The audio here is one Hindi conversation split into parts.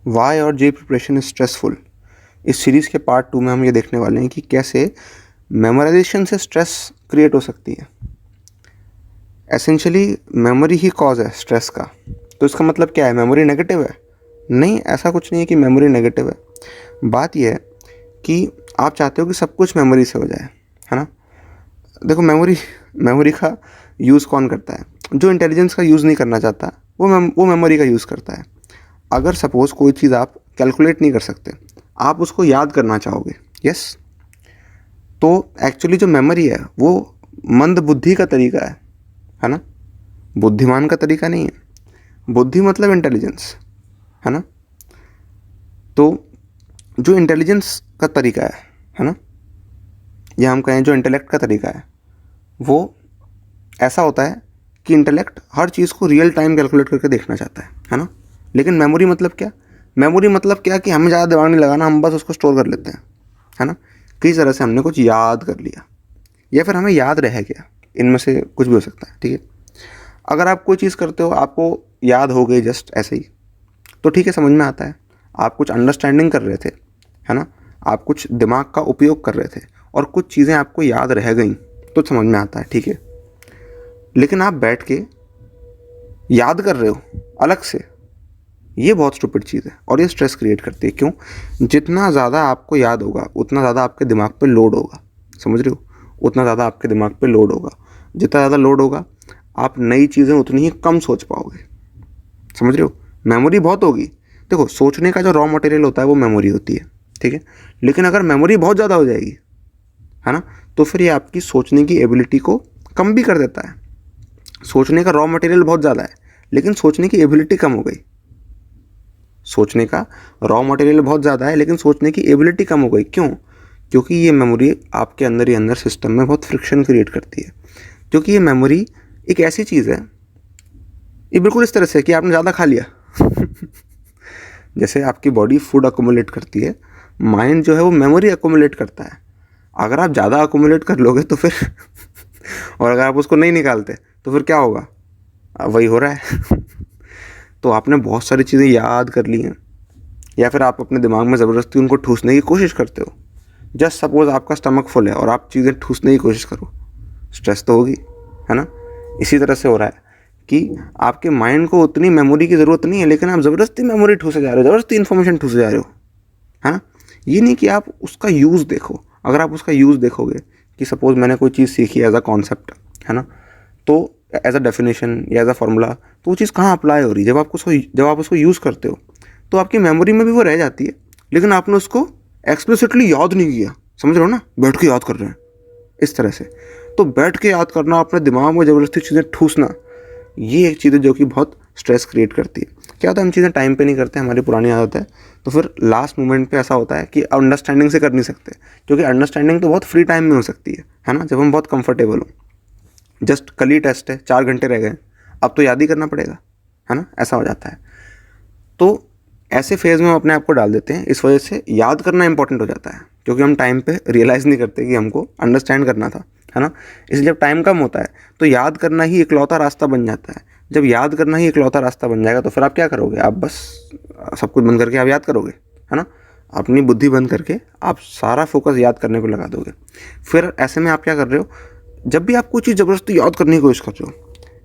वाई और जे प्रिपरेशन इज स्ट्रेसफुल। इस सीरीज़ के पार्ट 2 में हम ये देखने वाले हैं कि कैसे मेमोराइजेशन से स्ट्रेस क्रिएट हो सकती है। एसेंशियली मेमोरी ही कॉज है स्ट्रेस का। तो इसका मतलब क्या है, मेमोरी नेगेटिव है? नहीं, ऐसा कुछ नहीं है कि मेमोरी नेगेटिव है। बात यह है कि आप चाहते हो कि सब कुछ मेमोरी से हो जाए, है ना। देखो, मेमोरी का यूज़ कौन करता है? जो इंटेलिजेंस का यूज़ नहीं करना चाहता वो मेमोरी का यूज़ करता है। अगर सपोज़ कोई चीज़ आप कैलकुलेट नहीं कर सकते, आप उसको याद करना चाहोगे, यस, तो एक्चुअली जो मेमोरी है वो मंद बुद्धि का तरीका है ना, बुद्धिमान का तरीका नहीं है। बुद्धि मतलब इंटेलिजेंस, है ना। तो जो इंटेलिजेंस का तरीका है ना, या हम कहें जो इंटेलेक्ट का तरीका है, वो ऐसा होता है कि इंटेलेक्ट हर चीज़ को रियल टाइम कैलकुलेट करके देखना चाहता है ना। लेकिन मेमोरी मतलब क्या? मेमोरी मतलब क्या कि हमें ज़्यादा दिमाग नहीं लगाना, हम बस उसको स्टोर कर लेते हैं, है ना। किसी तरह से हमने कुछ याद कर लिया या फिर हमें याद रह गया, इनमें से कुछ भी हो सकता है, ठीक है। अगर आप कोई चीज़ करते हो, आपको याद हो गई जस्ट ऐसे ही, तो ठीक है, समझ में आता है। आप कुछ अंडरस्टैंडिंग कर रहे थे, है ना, आप कुछ दिमाग का उपयोग कर रहे थे और कुछ चीज़ें आपको याद रह गई, तो समझ में आता है, ठीक है। लेकिन आप बैठ के याद कर रहे हो अलग से, ये बहुत स्टूपिड चीज़ है और ये स्ट्रेस क्रिएट करती है। क्यों? जितना ज़्यादा आपको याद होगा उतना ज़्यादा आपके दिमाग पे लोड होगा, समझ रहे हो, उतना ज़्यादा आपके दिमाग पे लोड होगा। जितना ज़्यादा लोड होगा, आप नई चीज़ें उतनी ही कम सोच पाओगे, समझ रहे हो। मेमोरी बहुत होगी, देखो, सोचने का जो रॉ मटेरियल होता है वो मेमोरी होती है, ठीक है। लेकिन अगर मेमोरी बहुत ज़्यादा हो जाएगी, है ना, तो फिर ये आपकी सोचने की एबिलिटी को कम भी कर देता है। सोचने का रॉ मटेरियल बहुत ज़्यादा है लेकिन सोचने की एबिलिटी कम हो गई। सोचने का रॉ मटेरियल बहुत ज़्यादा है लेकिन सोचने की एबिलिटी कम हो गई। क्यों? क्योंकि ये मेमोरी आपके अंदर ही अंदर सिस्टम में बहुत फ्रिक्शन क्रिएट करती है। क्योंकि ये मेमोरी एक ऐसी चीज़ है, ये बिल्कुल इस तरह से कि आपने ज़्यादा खा लिया जैसे आपकी बॉडी फूड अकोमुलेट करती है, माइंड जो है वो मेमोरी अकोमुलेट करता है। अगर आप ज़्यादा अकोमुलेट कर लोगे तो फिर और अगर आप उसको नहीं निकालते तो फिर क्या होगा? वही हो रहा है तो आपने बहुत सारी चीज़ें याद कर ली हैं, या फिर आप अपने दिमाग में ज़बरदस्ती उनको ठूसने की कोशिश करते हो। जस्ट सपोज़ आपका स्टमक फुल है और आप चीज़ें ठूसने की कोशिश करो, स्ट्रेस तो होगी, है ना। इसी तरह से हो रहा है कि आपके माइंड को उतनी मेमोरी की ज़रूरत नहीं है लेकिन आप ज़बरदस्ती मेमोरी ठूसे जा रहे हो, ज़बरदस्ती इन्फॉर्मेशन ठूसे जा रहे हो, है ना। ये नहीं कि आप उसका यूज़ देखो। अगर आप उसका यूज़ देखोगे कि सपोज़ मैंने कोई चीज़ सीखी एज अ कॉन्सेप्ट, है ना, तो एज अ डेफिनेशन या एज अ फार्मूला, तो वो चीज़ कहाँ अप्लाई हो रही है? जब आप उसको यूज़ करते हो तो आपकी मेमोरी में भी वो रह जाती है, लेकिन आपने उसको एक्सप्लिसिटली याद नहीं किया, समझ रहे हो ना, बैठ के याद कर रहे हैं इस तरह से। तो बैठ के याद करना, अपने दिमाग में ज़बरदस्ती चीज़ें ठूसना, ये एक चीज़ है जो कि बहुत स्ट्रेस क्रिएट करती है। क्या होता है, हम चीज़ें टाइम पे नहीं करते, हमारी पुरानी आदत है, तो फिर लास्ट मोमेंट पे ऐसा होता है कि अंडरस्टैंडिंग से कर नहीं सकते, क्योंकि अंडरस्टैंडिंग तो बहुत फ्री टाइम में हो सकती है ना, जब हम बहुत कंफर्टेबल हो। जस्ट कल ही टेस्ट है, 4 घंटे रह गए, अब तो याद ही करना पड़ेगा, है ना, ऐसा हो जाता है। तो ऐसे फेज़ में हम अपने आप को डाल देते हैं, इस वजह से याद करना इंपॉर्टेंट हो जाता है, क्योंकि हम टाइम पे रियलाइज़ नहीं करते कि हमको अंडरस्टैंड करना था, है ना। इसलिए जब टाइम कम होता है तो याद करना ही इकलौता रास्ता बन जाता है। जब याद करना ही इकलौता रास्ता बन जाएगा तो फिर आप क्या करोगे? आप बस सब कुछ बंद करके आप याद करोगे, है ना। अपनी बुद्धि बंद करके आप सारा फोकस याद करने को लगा दोगे। फिर ऐसे में आप क्या कर रहे हो, जब भी आप कोई चीज़ ज़बरदस्ती याद करने की कोशिश कर रहे हो,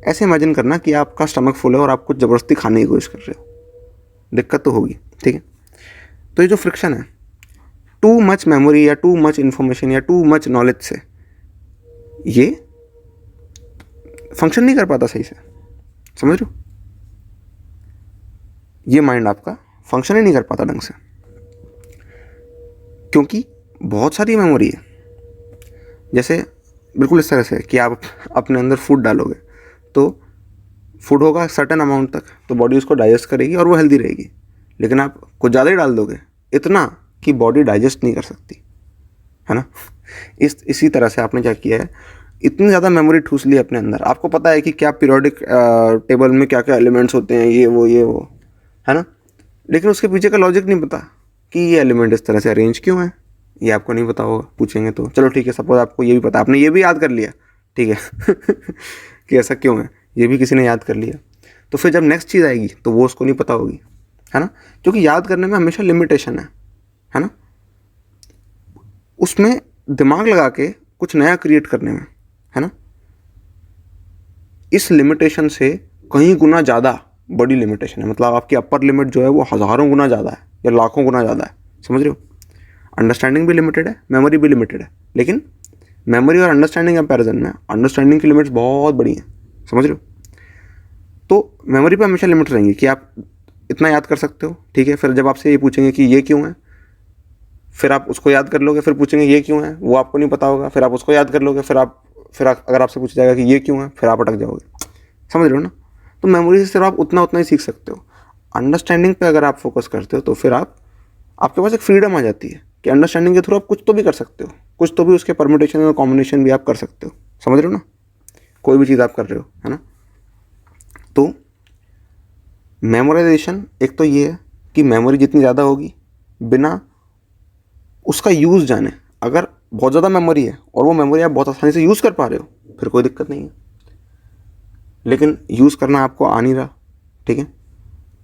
ऐसे इमेजिन करना कि आपका स्टमक फुल है और आप कुछ ज़बरदस्ती खाने की कोशिश कर रहे हो, दिक्कत तो होगी, ठीक है। तो ये जो फ्रिक्शन है, टू मच मेमोरी या टू मच इन्फॉर्मेशन या टू मच नॉलेज से ये फंक्शन नहीं कर पाता सही से, समझ रहे हो। ये माइंड आपका फंक्शन ही नहीं कर पाता ढंग से, क्योंकि बहुत सारी मेमोरी है। जैसे बिल्कुल इस तरह से कि आप अपने अंदर फूड डालोगे तो फूड होगा सर्टेन अमाउंट तक, तो बॉडी उसको डाइजेस्ट करेगी और वो हेल्दी रहेगी। लेकिन आप कुछ ज़्यादा ही डाल दोगे, इतना कि बॉडी डाइजेस्ट नहीं कर सकती, है ना। इसी तरह से आपने क्या किया है, इतनी ज़्यादा मेमोरी ठूस ली अपने अंदर। आपको पता है कि क्या पीरियोडिक टेबल में क्या क्या एलिमेंट्स होते हैं, ये वो, है ना। लेकिन उसके पीछे का लॉजिक नहीं पता कि ये एलिमेंट इस तरह से अरेंज क्यों है, ये आपको नहीं पता होगा, पूछेंगे तो। चलो ठीक है, सपोज आपको ये भी पता, आपने ये भी याद कर लिया, ठीक है कि ऐसा क्यों है, ये भी किसी ने याद कर लिया। तो फिर जब नेक्स्ट चीज़ आएगी तो वो उसको नहीं पता होगी, है ना, क्योंकि याद करने में हमेशा लिमिटेशन है ना, उसमें दिमाग लगा के कुछ नया क्रिएट करने में, है ना, इस लिमिटेशन से कहीं गुना ज़्यादा बड़ी लिमिटेशन है। मतलब आपकी अपर लिमिट जो है वो हज़ारों गुना ज़्यादा है या लाखों गुना ज़्यादा है, समझ रहे हो। अंडरस्टैंडिंग भी लिमिटेड है, मेमोरी भी लिमिटेड है, लेकिन मेमोरी और अंडरस्टैंडिंग कंपैरिजन में अंडरस्टैंडिंग की लिमिट्स बहुत बड़ी हैं, समझ रहे हो। तो मेमोरी पे हमेशा लिमिट रहेंगी कि आप इतना याद कर सकते हो, ठीक है। फिर जब आपसे ये पूछेंगे कि ये क्यों है, फिर आप उसको याद कर लोगे, फिर पूछेंगे ये क्यों है, वो आपको नहीं पता होगा, फिर आप उसको याद कर लोगे, फिर अगर आपसे पूछा जाएगा कि ये क्यों है, फिर आप अटक जाओगे, समझ रहे हो ना। तो मेमोरी से सिर्फ आप उतना ही सीख सकते हो। अंडरस्टैंडिंग पे अगर आप फोकस करते हो तो फिर आपके पास एक फ्रीडम आ जाती है कि अंडरस्टैंडिंग के थ्रू आप कुछ तो भी कर सकते हो, कुछ तो भी उसके परम्यूटेशन और कॉम्बिनेशन भी आप कर सकते हो, समझ रहे हो ना, कोई भी चीज़ आप कर रहे हो, है ना। तो मेमोराइजेशन एक तो ये है कि मेमोरी जितनी ज़्यादा होगी बिना उसका यूज़ जाने, अगर बहुत ज़्यादा मेमोरी है और वो मेमोरी आप बहुत आसानी से यूज़ कर पा रहे हो, फिर कोई दिक्कत नहीं है। लेकिन यूज़ करना आपको आ नहीं रहा, ठीक है,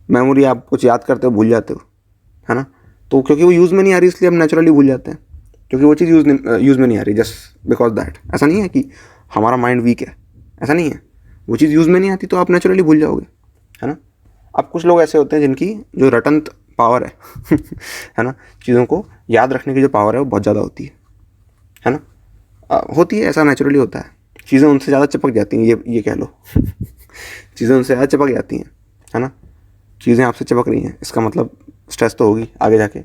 मेमोरी आप कुछ याद करते हो भूल जाते हो, है ना। तो क्योंकि वो यूज़ में नहीं आ रही इसलिए हम नेचुरली भूल जाते हैं, क्योंकि वो चीज़ यूज़ में नहीं आ रही, जस्ट बिकॉज दैट। ऐसा नहीं है कि हमारा माइंड वीक है, ऐसा नहीं है, वो चीज़ यूज़ में नहीं आती तो आप नेचुरली भूल जाओगे, है ना। अब कुछ लोग ऐसे होते हैं जिनकी जो रटन पावर है है ना, चीज़ों को याद रखने की जो पावर है वो बहुत ज़्यादा होती है ना, होती है, ऐसा नेचुरली होता है। चीज़ें उनसे ज़्यादा चिपक जाती हैं, ये कह लो चीज़ें उनसे ज़्यादा चिपक जाती हैं, है ना। चीज़ें आपसे चिपक रही हैं, इसका मतलब स्ट्रेस तो होगी आगे जाके,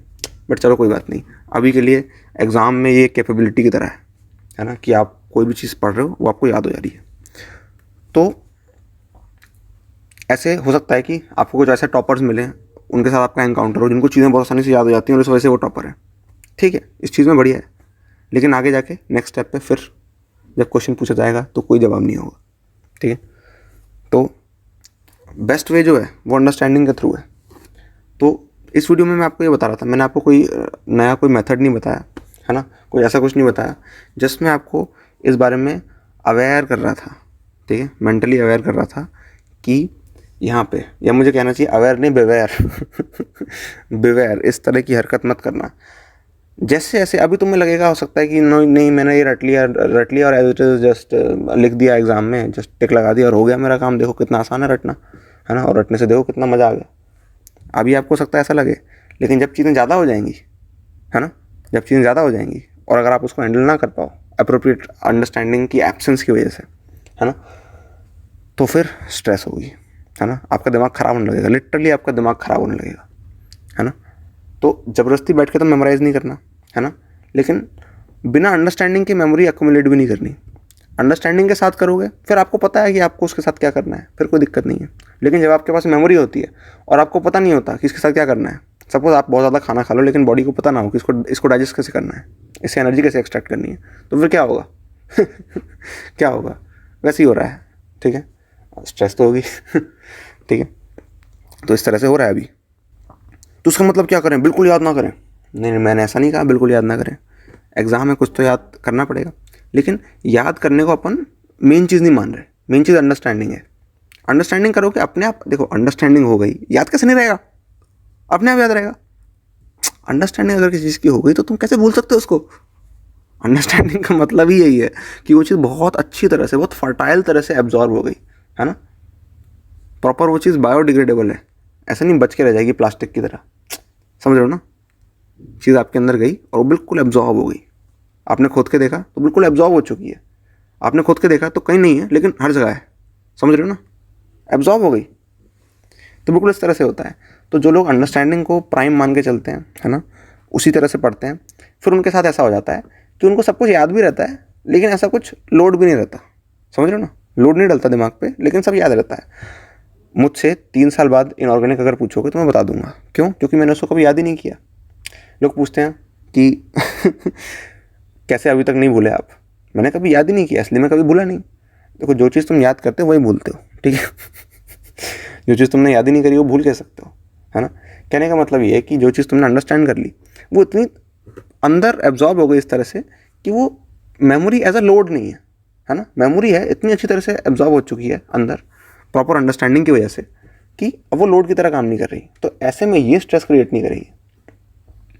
बट चलो कोई बात नहीं। अभी के लिए एग्ज़ाम में ये कैपेबिलिटी की तरह है ना, कि आप कोई भी चीज़ पढ़ रहे हो वो आपको याद हो जा रही है। तो ऐसे हो सकता है कि आपको कुछ ऐसे टॉपर्स मिले, उनके साथ आपका एनकाउंटर हो, जिनको चीज़ें बहुत आसानी से याद हो जाती हैं और इस वजह से वो टॉपर है, ठीक है, इस चीज़ में बढ़िया है। लेकिन आगे जाके नेक्स्ट स्टेप पे फिर जब क्वेश्चन पूछा जाएगा तो कोई जवाब नहीं होगा, ठीक है। तो बेस्ट वे जो है वो अंडरस्टैंडिंग के थ्रू है। तो इस वीडियो में मैं आपको ये बता रहा था, मैंने आपको कोई नया कोई मेथड नहीं बताया, है ना, कोई ऐसा कुछ नहीं बताया, जस्ट मैं आपको इस बारे में अवेयर कर रहा था, ठीक है, मेंटली अवेयर कर रहा था कि यहाँ पे, या मुझे कहना चाहिए अवेयर नहीं, बेवेयर बेवेयर, इस तरह की हरकत मत करना। जैसे जैसे अभी तुम्हें लगेगा, हो सकता है कि नहीं मैंने ये रट लिया और एज इट इज़ जस्ट लिख दिया एग्ज़ाम में, जस्ट टिक लगा दिया और हो गया मेरा काम, देखो कितना आसान है रटना, है ना, और रटने से देखो कितना मज़ा आ गया। अभी आपको हो सकता है ऐसा लगे, लेकिन जब चीज़ें ज़्यादा हो जाएंगी, है ना, जब चीज़ें ज़्यादा हो जाएंगी और अगर आप उसको हैंडल ना कर पाओ अप्रोप्रिएट अंडरस्टैंडिंग की एब्सेंस की वजह से, है ना, तो फिर स्ट्रेस होगी, है ना, आपका दिमाग ख़राब होने लगेगा, लिटरली आपका दिमाग ख़राब होने लगेगा, है ना। तो ज़बरदस्ती बैठ के तो मेमोराइज़ नहीं करना, है ना, लेकिन बिना अंडरस्टैंडिंग की मेमोरी एक्यूमुलेट भी नहीं करनी। अंडरस्टैंडिंग के साथ करोगे फिर आपको पता है कि आपको उसके साथ क्या करना है, फिर कोई दिक्कत नहीं है। लेकिन जब आपके पास मेमोरी होती है और आपको पता नहीं होता कि इसके साथ क्या करना है, सपोज आप बहुत ज़्यादा खाना खा लो लेकिन बॉडी को पता ना हो कि इसको डाइजेस्ट कैसे करना है, इससे एनर्जी कैसे एक्सट्रैक्ट करनी है, तो फिर क्या होगा क्या होगा, वैसे ही हो रहा है, ठीक है, स्ट्रेस तो होगी ठीक है। तो इस तरह से हो रहा है अभी। तो उसका मतलब क्या करें, बिल्कुल याद ना करें? नहीं, मैंने ऐसा नहीं कहा बिल्कुल याद ना करें। एग्ज़ाम में कुछ तो याद करना पड़ेगा, लेकिन याद करने को अपन मेन चीज़ नहीं मान रहे। मेन चीज़ अंडरस्टैंडिंग है। अंडरस्टैंडिंग करोगे अपने आप, देखो अंडरस्टैंडिंग हो गई, याद कैसे नहीं रहेगा, अपने आप याद रहेगा। अंडरस्टैंडिंग अगर किसी चीज़ की हो गई तो तुम कैसे भूल सकते हो उसको। अंडरस्टैंडिंग का मतलब ही यही है कि वो चीज़ बहुत अच्छी तरह से, बहुत फर्टाइल तरह से एब्जॉर्ब हो गई, है ना, प्रॉपर वो चीज़ बायोडिग्रेडेबल है, ऐसा नहीं बच के रह जाएगी प्लास्टिक की तरह, समझ रहे हो ना। चीज़ आपके अंदर गई और वो बिल्कुल एब्जॉर्ब हो गई। आपने खोद के देखा तो बिल्कुल एब्जॉर्ब हो चुकी है, आपने खोद के देखा तो कहीं नहीं है लेकिन हर जगह है, समझ रहे हो ना, एब्जॉर्ब हो गई। तो बिल्कुल इस तरह से होता है। तो जो लोग अंडरस्टैंडिंग को प्राइम मान के चलते हैं, है ना, उसी तरह से पढ़ते हैं, फिर उनके साथ ऐसा हो जाता है कि उनको सब कुछ याद भी रहता है लेकिन ऐसा कुछ लोड भी नहीं रहता, समझ रहे हो ना, लोड नहीं डलता दिमाग पे लेकिन सब याद रहता है। मुझसे 3 साल बाद इनऑर्गेनिक अगर पूछोगे तो मैं बता दूंगा क्यों, क्योंकि मैंने उसको कभी याद ही नहीं किया। लोग पूछते हैं कि कैसे अभी तक नहीं भूले आप, मैंने कभी याद ही नहीं किया इसलिए मैं कभी भूला नहीं। देखो जो चीज़ तुम याद करते हो वही भूलते हो, ठीक है जो चीज़ तुमने याद ही नहीं करी वो भूल कह सकते हो, है ना। कहने का मतलब ये है कि जो चीज़ तुमने अंडरस्टैंड कर ली वो इतनी अंदर एब्जॉर्ब हो गई इस तरह से कि वो मेमोरी एज अ लोड नहीं है ना, मेमोरी है इतनी अच्छी तरह से एब्जॉर्ब हो चुकी है अंदर प्रॉपर अंडरस्टैंडिंग की वजह से कि अब वो लोड की तरह काम नहीं कर रही, तो ऐसे में ये स्ट्रेस क्रिएट नहीं करेगी,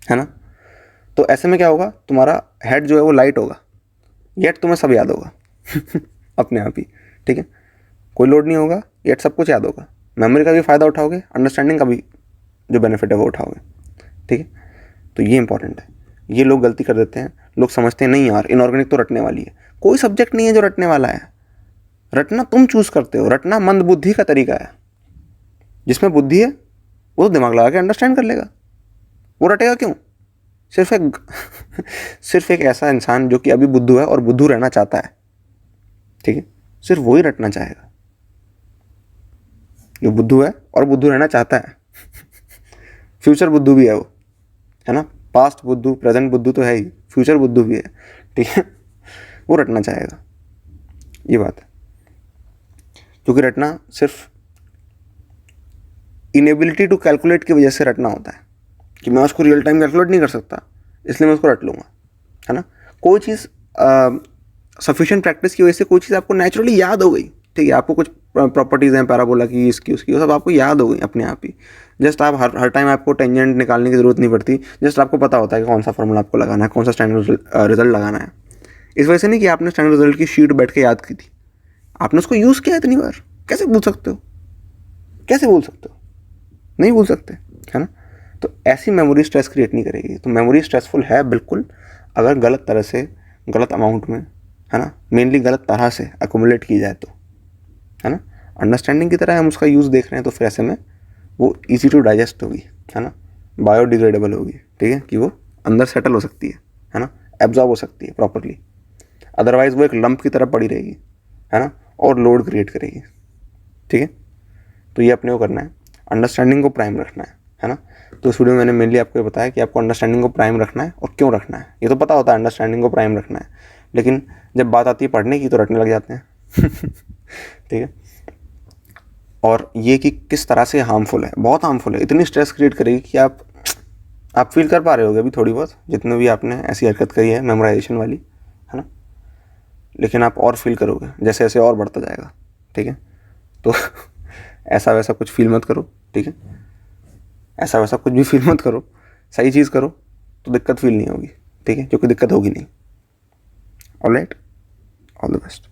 है ना। तो ऐसे में क्या होगा, तुम्हारा हेड जो है वो लाइट होगा, येट तुम्हें सब याद होगा अपने आप ही, ठीक है। कोई लोड नहीं होगा, येट सब कुछ याद होगा, मेमोरी का भी फ़ायदा उठाओगे, अंडरस्टैंडिंग का भी जो बेनिफिट है वो उठाओगे, ठीक है। तो ये इंपॉर्टेंट है। ये लोग गलती कर देते हैं, लोग समझते हैं नहीं यार इनऑर्गेनिक तो रटने वाली है। कोई सब्जेक्ट नहीं है जो रटने वाला है, रटना तुम चूज करते हो। रटना मंद बुद्धि का तरीका है। जिसमें बुद्धि है वो तो दिमाग लगा के अंडरस्टैंड कर लेगा, वो रटेगा क्यों। सिर्फ एक ऐसा इंसान जो कि अभी बुद्धू है और बुद्धू रहना चाहता है, ठीक है, सिर्फ वो ही रटना चाहेगा, जो बुद्धू है और बुद्धू रहना चाहता है। फ्यूचर बुद्धू भी है वो, है ना। पास्ट बुद्धू, प्रेजेंट बुद्धू तो है ही, फ्यूचर बुद्धू भी है, ठीक है। वो रटना चाहेगा, ये बात है। क्योंकि रटना सिर्फ इनेबिलिटी टू कैलकुलेट की वजह से रटना होता है, कि मैं उसको रियल टाइम कैलकुलेट नहीं कर सकता इसलिए मैं उसको रट लूँगा, है ना। कोई चीज़ सफिशिएंट प्रैक्टिस की वजह से कोई चीज़ आपको नेचुरली याद हो गई, ठीक है। आपको कुछ प्रॉपर्टीज़ हैं पैराबोला की, इसकी उसकी, वो सब आपको याद हो गई अपने आप ही। जस्ट आप हर टाइम आपको टेंजेंट निकालने की ज़रूरत नहीं पड़ती, जस्ट आपको पता होता है कि कौन सा फॉर्मूला आपको लगाना है, कौन सा स्टैंडर्ड रिजल्ट लगाना है। इस वजह से नहीं कि आपने स्टैंडर्ड रिजल्ट की शीट बैठ के याद की थी, आपने उसको यूज़ किया इतनी बार। कैसे भूल सकते हो, कैसे भूल सकते हो, नहीं भूल सकते, है ना। तो ऐसी मेमोरी स्ट्रेस क्रिएट नहीं करेगी। तो मेमोरी स्ट्रेसफुल है बिल्कुल, अगर गलत तरह से, गलत अमाउंट में, है ना, मेनली गलत तरह से अकोमुलेट की जाए तो, है ना। अंडरस्टैंडिंग की तरह हम उसका यूज़ देख रहे हैं तो फिर ऐसे में वो इजी टू डाइजेस्ट होगी, है ना, बायोडिग्रेडेबल होगी, ठीक है, कि वो अंदर सेटल हो सकती है ना, एब्जॉर्ब हो सकती है प्रॉपरली। अदरवाइज वो एक लंप की तरह पड़ी रहेगी, है ना, और लोड क्रिएट करेगी, ठीक है। तो ये अपने को करना है, अंडरस्टैंडिंग को प्राइम रखना है ना। तो इस वीडियो में मैंने मेनली आपको बताया कि आपको अंडरस्टैंडिंग को प्राइम रखना है और क्यों रखना है। ये तो पता होता है अंडरस्टैंडिंग को प्राइम रखना है, लेकिन जब बात आती है पढ़ने की तो रटने लग जाते हैं ठीक है। और ये कि किस तरह से हार्मफुल है, बहुत हार्मफुल है, इतनी स्ट्रेस क्रिएट करेगी कि आप फील कर पा रहे होगे अभी थोड़ी बहुत, जितने भी आपने ऐसी हरकत करी है मेमोराइजेशन वाली, है ना। लेकिन आप और फील करोगे जैसे जैसे और बढ़ता जाएगा, ठीक है। तो ऐसा वैसा कुछ फील मत करो, ठीक है। ऐसा वैसा कुछ भी फील मत करो, सही चीज़ करो तो दिक्कत फील नहीं होगी, ठीक है, क्योंकि दिक्कत होगी नहीं। Alright, all the best.